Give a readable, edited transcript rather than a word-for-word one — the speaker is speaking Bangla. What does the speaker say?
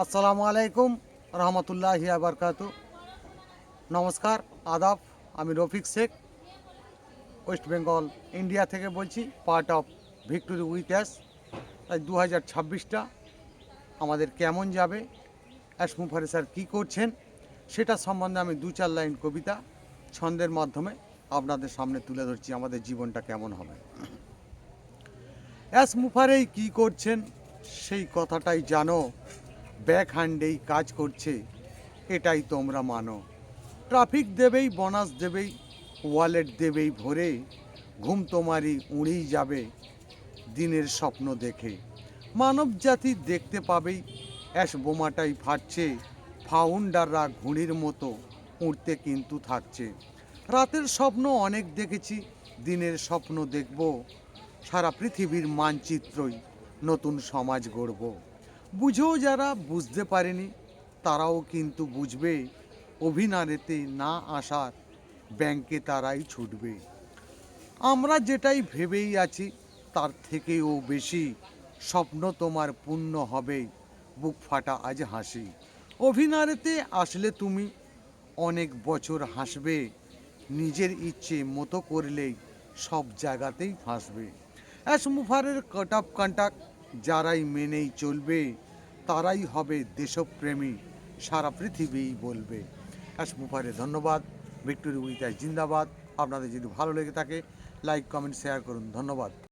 আসসালামু আলাইকুম রহমতুল্লাহি বারকাতু। নমস্কার, আদাব। আমি রফিক শেখ, ওয়েস্ট বেঙ্গল ইন্ডিয়া থেকে বলছি, part of victory with us. তাই 2026টা আমাদের কেমন যাবে, অ্যাশ মুফারে স্যার কী করছেন, সেটা সম্বন্ধে আমি দু চার লাইন কবিতা ছন্দের মাধ্যমে আপনাদের সামনে তুলে ধরছি। আমাদের জীবনটা কেমন হবে। অ্যাশ মুফারেই কী করছেন সেই কথাটাই জানো, ব্যাক হ্যান্ডেই কাজ করছে এটাই তোমরা মানো। ট্রাফিক দেবেই, বোনাস দেবেই, ওয়ালেট দেবেই ভরে, ঘুম তোমারই উড়েই যাবে দিনের স্বপ্ন দেখে। মানব জাতি দেখতে পাবেই অ্যাশ বোমাটাই ফাটছে, ফাউন্ডাররা ঘুড়ির মতো উড়তে কিন্তু থাকছে। রাতের স্বপ্ন অনেক দেখেছি, দিনের স্বপ্ন দেখব, সারা পৃথিবীর মানচিত্রই নতুন সমাজ গড়ব। বুঝেও যারা বুঝতে পারেনি তারাও কিন্তু বুঝবে, অভিনারেতে না আসার ব্যাংকে তারাই ছুটবে। আমরা যেটাই ভেবেই আছি তার থেকেও বেশি স্বপ্ন তোমার পূর্ণ হবে, বুক ফাটা আজ হাসি। অভিনারেতে আসলে তুমি অনেক বছর হাসবে, নিজের ইচ্ছে মতো করলেই সব জায়গাতেই ফাঁসবে। অ্যাশ মুফারের কাট অফ কন্টাক্ট যারাই মেনেই চলবে, তারাই হবে দেশপ্রেমী, সারা পৃথিবীই বলবে। অ্যাশ মুফারে ধন্যবাদ। ভিক্টোরি উইথ অ্যাশ জিন্দাবাদ। আপনাদের যদি ভালো লেগে থাকে লাইক, কমেন্ট, শেয়ার করুন। ধন্যবাদ।